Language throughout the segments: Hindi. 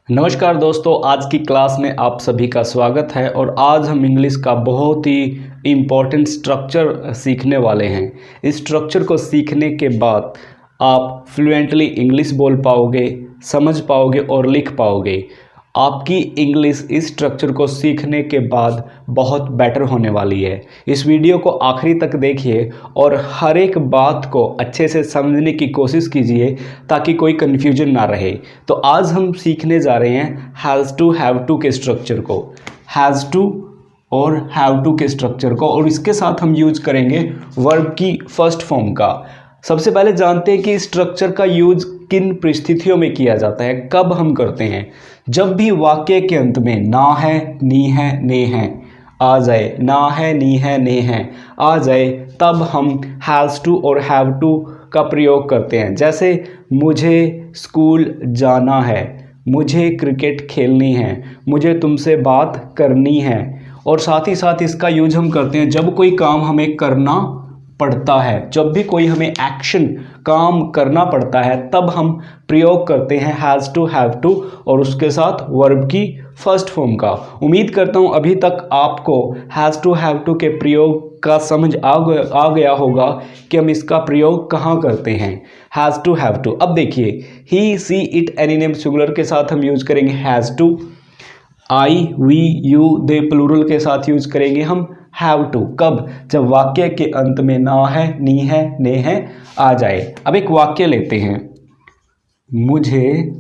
नमस्कार दोस्तों, आज की क्लास में आप सभी का स्वागत है। और आज हम इंग्लिश का बहुत ही इम्पोर्टेंट स्ट्रक्चर सीखने वाले हैं। इस स्ट्रक्चर को सीखने के बाद आप फ्लुएंटली इंग्लिश बोल पाओगे, समझ पाओगे और लिख पाओगे। आपकी इंग्लिश इस स्ट्रक्चर को सीखने के बाद बहुत बेटर होने वाली है। इस वीडियो को आखिरी तक देखिए और हर एक बात को अच्छे से समझने की कोशिश कीजिए ताकि कोई कन्फ्यूजन ना रहे। तो आज हम सीखने जा रहे हैं हैज़ टू, हैव टू के स्ट्रक्चर को, हैज़ टू और हैव टू के स्ट्रक्चर को, और इसके साथ हम यूज करेंगे वर्ब की फर्स्ट फॉर्म का। सबसे पहले जानते हैं कि स्ट्रक्चर का यूज किन परिस्थितियों में किया जाता है, कब हम करते हैं। जब भी वाक्य के अंत में ना है, नी है, ने है आ जाए, ना है, नी है, ने है आ जाए, तब हम हैज़ टू और हैव टू का प्रयोग करते हैं। जैसे मुझे स्कूल जाना है, मुझे क्रिकेट खेलनी है, मुझे तुमसे बात करनी है। और साथ ही साथ इसका यूज हम करते हैं जब कोई काम हमें करना पड़ता है, जब भी कोई हमें एक्शन काम करना पड़ता है तब हम प्रयोग करते हैं हैज़ टू, हैव टू और उसके साथ वर्ब की फर्स्ट फॉर्म का। उम्मीद करता हूँ अभी तक आपको हैज़ टू, हैव टू के प्रयोग का समझ आ गया होगा कि हम इसका प्रयोग कहाँ करते हैं, हैज़ टू, हैव टू। अब देखिए, he, she, it, any name singular के साथ हम यूज करेंगे has to. I, we, you, they plural के साथ यूज करेंगे हम हैव टू। कब? जब वाक्य के अंत में ना है, नी है, ने है आ जाए। अब एक वाक्य लेते हैं, मुझे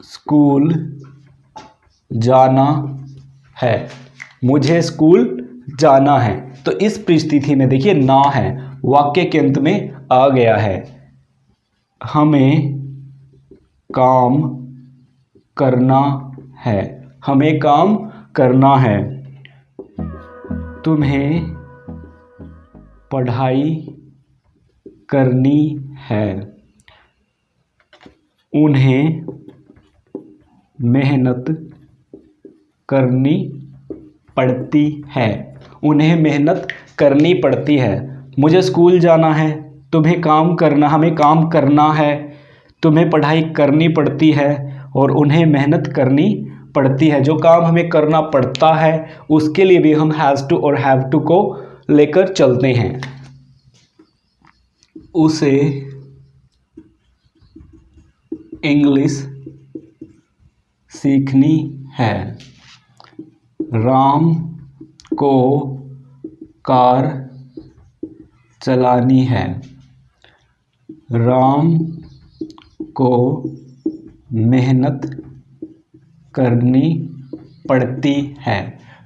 स्कूल जाना है, मुझे स्कूल जाना है। तो इस परिस्थिति में देखिए ना है, वाक्य के अंत में आ गया है। हमें काम करना है, हमें काम करना है। तुम्हें पढ़ाई करनी है, उन्हें मेहनत करनी पड़ती है, उन्हें मेहनत करनी पड़ती है। मुझे स्कूल जाना है, तुम्हें काम करना, हमें काम करना है, तुम्हें पढ़ाई करनी पड़ती है और उन्हें मेहनत करनी पड़ती है। जो काम हमें करना पड़ता है उसके लिए भी हम हैज़ टू और हैव टू को लेकर चलते हैं। उसे इंग्लिश सीखनी है, राम को कार चलानी है, राम को मेहनत करनी पड़ती है,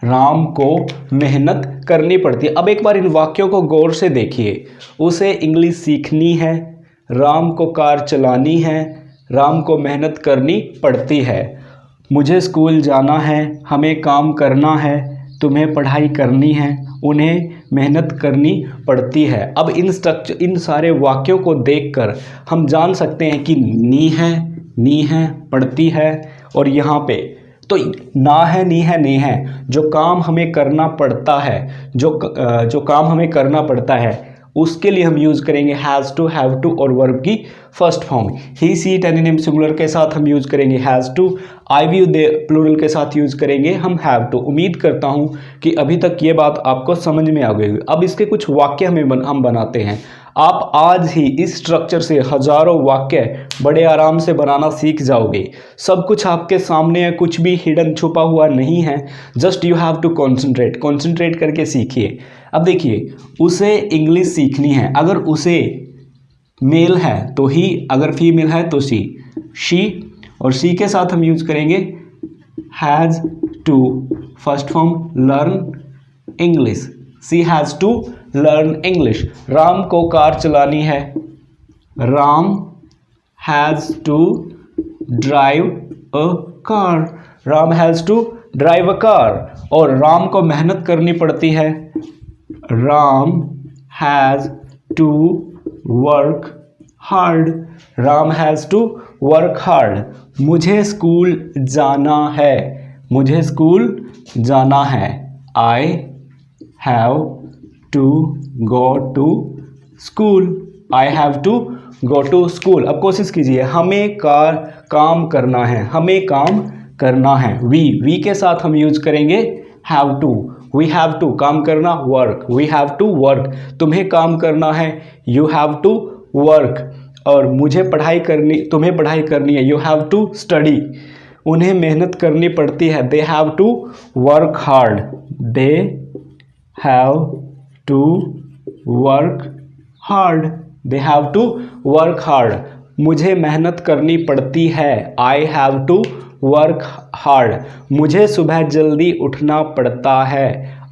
राम को मेहनत करनी पड़ती है। अब एक बार इन वाक्यों को गौर से देखिए, उसे इंग्लिश सीखनी है, राम को कार चलानी है, राम को मेहनत करनी पड़ती है। मुझे स्कूल जाना है, हमें काम करना है, तुम्हें पढ़ाई करनी है, उन्हें मेहनत करनी पड़ती है। अब इन सारे वाक्यों को देखकर हम जान सकते हैं कि नी है, पड़ती है और यहाँ पे तो ना है, नी है, ने है। जो काम हमें करना पड़ता है, जो काम हमें करना पड़ता है उसके लिए हम यूज़ करेंगे हैज़ टू, हैव टू और वर्ब की first form. He, she, it, any name singular के साथ हम यूज़ करेंगे has to. I, we, they plural के साथ यूज़ करेंगे हम हैव टू। उम्मीद करता हूँ कि अभी तक ये बात आपको समझ में आ गई होगी। अब इसके कुछ वाक्य हम बनाते हैं। आप आज ही इस स्ट्रक्चर से हजारों वाक्य बड़े आराम से बनाना सीख जाओगे। सब कुछ आपके सामने है, कुछ भी हिडन छुपा हुआ नहीं है। Just you have to concentrate करके सीखिए। अब देखिए, उसे इंग्लिश सीखनी है, अगर उसे मेल है तो ही, अगर फीमेल है तो सी, और सी के साथ हम यूज करेंगे has to, first form learn English. She has to learn English. Ram को कार चलानी है, Ram has to drive a car, Ram has to drive a car. और राम को मेहनत करनी पड़ती है, Ram has to work hard, Ram has to work hard. मुझे स्कूल जाना है, मुझे स्कूल जाना है, I have to go to school, I have to go to school. अब कोशिश कीजिए, हमें काम करना है, हमें काम करना है। वी के साथ हम यूज करेंगे have to. We have to, काम करना, work, we have to work. तुम्हें काम करना है, यू हैव टू वर्क। और मुझे पढ़ाई करनी, तुम्हें पढ़ाई करनी है, यू हैव टू स्टडी। उन्हें मेहनत करनी पड़ती है, they have to work hard, they have to work hard, they have to work hard. मुझे मेहनत करनी पड़ती है, I have to work hard. मुझे सुबह जल्दी उठना पड़ता है,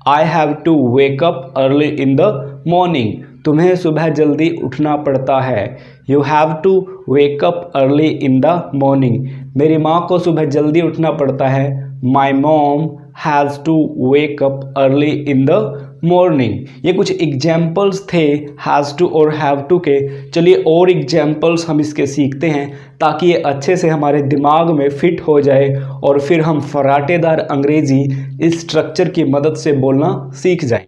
I have to wake up early in the morning. तुम्हें सुबह जल्दी उठना पड़ता है, you have to wake up early in the morning. मेरी माँ को सुबह जल्दी उठना पड़ता है, my mom has to wake up early in the morning. ये कुछ एग्जाम्पल्स थे हैज़ टू और हैव टू के। चलिए और एग्जाम्पल्स हम इसके सीखते हैं ताकि ये अच्छे से हमारे दिमाग में फिट हो जाए और फिर हम फराटेदार अंग्रेजी इस स्ट्रक्चर की मदद से बोलना सीख जाएं।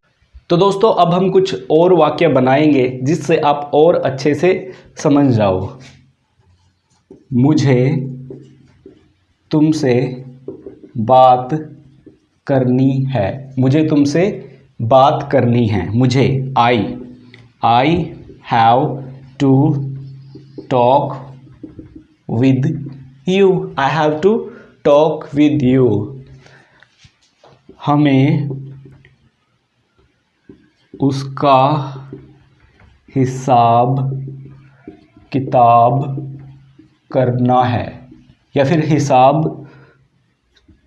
तो दोस्तों अब हम कुछ और वाक्य बनाएंगे जिससे आप और अच्छे से समझ जाओ। मुझे तुमसे बात करनी है, मुझे तुमसे बात करनी है। मुझे I have to talk with you, I have to talk with you. हमें उसका हिसाब किताब करना है, या फिर हिसाब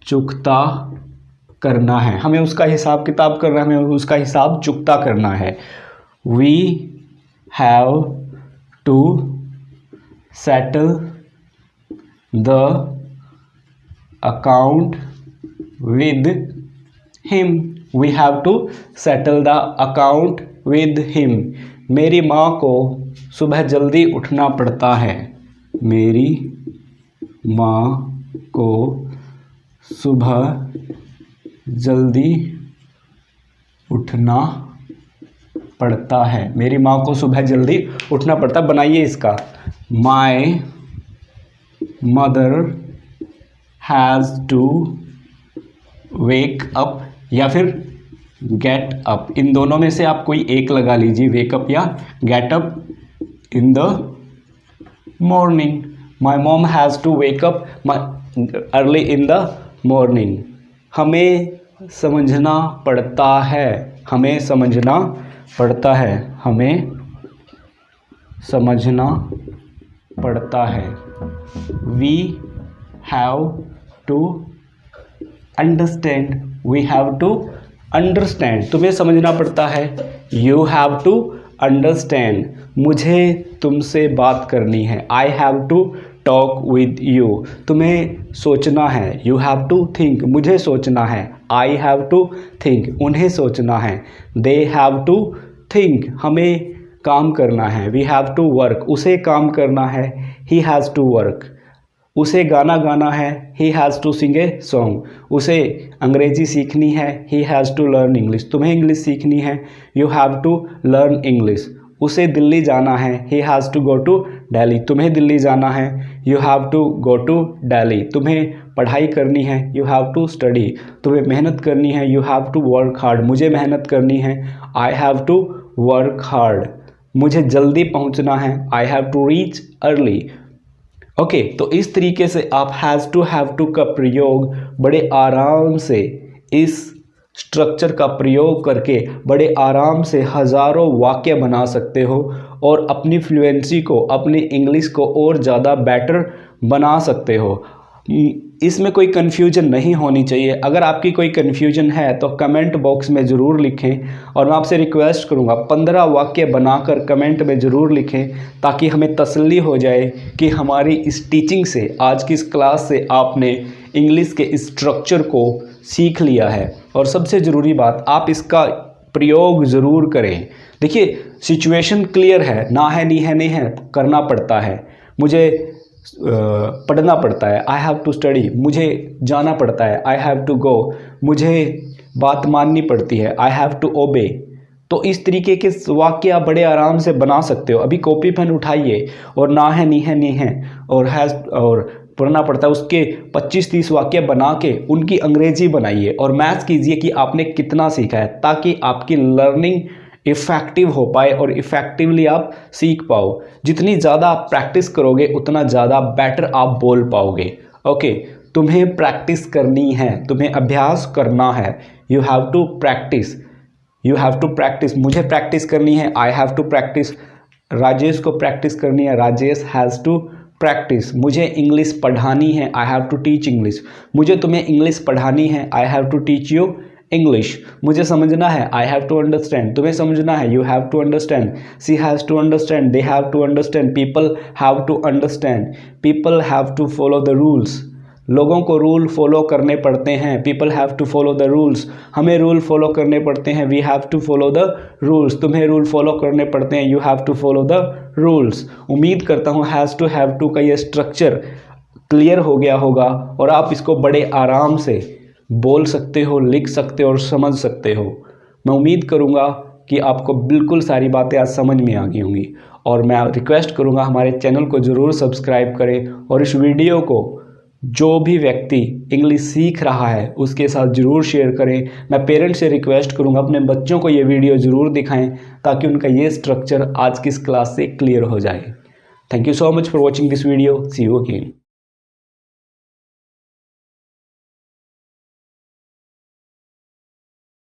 चुकता करना है। हमें उसका हिसाब किताब करना है, हमें उसका हिसाब चुकता करना है। We have to settle the account with him, we have to settle the account with him. मेरी माँ को सुबह जल्दी उठना पड़ता है, मेरी माँ को सुबह जल्दी उठना पड़ता है, मेरी माँ को सुबह जल्दी उठना पड़ता है। बनाइए इसका, my mother has to wake up या फिर गेट अप। इन दोनों में से आप कोई एक लगा लीजिए, वेकअप या get up in the morning. My mom has to wake up early in the morning. हमें समझना पड़ता है, हमें समझना पड़ता है, हमें समझना पड़ता है। We have to understand, we have to understand. तुम्हें समझना पड़ता है, यू हैव टू अंडरस्टैंड। मुझे तुमसे बात करनी है, I have to talk with you. तुम्हें सोचना है, यू हैव टू थिंक। मुझे सोचना है, आई हैव टू थिंक। उन्हें सोचना है, दे हैव टू थिंक। हमें काम करना है, वी हैव टू वर्क। उसे काम करना है, ही हैज़ टू वर्क। उसे गाना गाना है, he has to sing a song. उसे अंग्रेजी सीखनी है, he has to learn English. तुम्हें इंग्लिश सीखनी है, you have to learn English. उसे दिल्ली जाना है, he has to go to Delhi. तुम्हें दिल्ली जाना है, you have to go to Delhi. तुम्हें पढ़ाई करनी है, यू हैव टू स्टडी। तुम्हें मेहनत करनी है, you have to work hard. मुझे मेहनत करनी है, I have to work hard. मुझे जल्दी पहुंचना है, I have to reach early. Okay, तो इस तरीके से आप हैव टू का प्रयोग बड़े आराम से, इस स्ट्रक्चर का प्रयोग करके बड़े आराम से हज़ारों वाक्य बना सकते हो और अपनी फ्लुएंसी को, अपनी इंग्लिश को और ज़्यादा बेटर बना सकते हो। इसमें कोई कन्फ्यूजन नहीं होनी चाहिए। अगर आपकी कोई कन्फ्यूजन है तो कमेंट बॉक्स में ज़रूर लिखें, और मैं आपसे रिक्वेस्ट करूंगा 15 वाक्य बनाकर कमेंट में ज़रूर लिखें ताकि हमें तसल्ली हो जाए कि हमारी इस टीचिंग से, आज की इस क्लास से आपने इंग्लिश के स्ट्रक्चर को सीख लिया है। और सबसे ज़रूरी बात, आप इसका प्रयोग ज़रूर करें। देखिए, सिचुएशन क्लियर है, ना है नहीं है नहीं है, करना पड़ता है। मुझे पढ़ना पड़ता है, आई हैव टू स्टडी। मुझे जाना पड़ता है, आई हैव टू गो। मुझे बात माननी पड़ती है, आई हैव टू ओबे। तो इस तरीके के वाक्य आप बड़े आराम से बना सकते हो। अभी कॉपी पेन उठाइए और ना है, नी है, नी है और हैज़ और पढ़ना पड़ता है, उसके 25-30 वाक्य बना के उनकी अंग्रेजी बनाइए और मैच कीजिए कि आपने कितना सीखा है, ताकि आपकी लर्निंग इफ़ेक्टिव हो पाए और इफ़ेक्टिवली आप सीख पाओ। जितनी ज़्यादा आप प्रैक्टिस करोगे उतना ज़्यादा बेटर आप बोल पाओगे। ओके, तुम्हें प्रैक्टिस करनी है, तुम्हें अभ्यास करना है। You have to practice, you have to practice. मुझे प्रैक्टिस करनी है, I have to practice. Rajesh को प्रैक्टिस करनी है, राजेश हैज़ टू प्रैक्टिस। मुझे इंग्लिश पढ़ानी है, I have to teach English. मुझे तुम्हें इंग्लिश पढ़ानी है, I have to teach you English. मुझे समझना है, आई हैव टू अंडरस्टैंड। तुम्हें समझना है, you have to understand. She has to understand, they have to understand, people have to understand, people have to follow the rules. लोगों को रूल फॉलो करने पड़ते हैं, people have to follow the rules. हमें रूल फॉलो करने पड़ते हैं, we have to follow the rules. तुम्हें रूल फॉलो करने पड़ते हैं, you have to follow the rules. उम्मीद करता हूँ हैज़ टू हैव टू का ये स्ट्रक्चर क्लियर हो गया होगा और आप इसको बड़े आराम से बोल सकते हो, लिख सकते हो और समझ सकते हो। मैं उम्मीद करूँगा कि आपको बिल्कुल सारी बातें आज समझ में आ गई होंगी और मैं रिक्वेस्ट करूँगा हमारे चैनल को ज़रूर सब्सक्राइब करें और इस वीडियो को जो भी व्यक्ति इंग्लिश सीख रहा है उसके साथ ज़रूर शेयर करें। मैं पेरेंट्स से रिक्वेस्ट करूंगा अपने बच्चों को ये वीडियो ज़रूर दिखाएं ताकि उनका ये स्ट्रक्चर आज की इस क्लास से क्लियर हो जाए। Thank you so much for watching this video. See you again.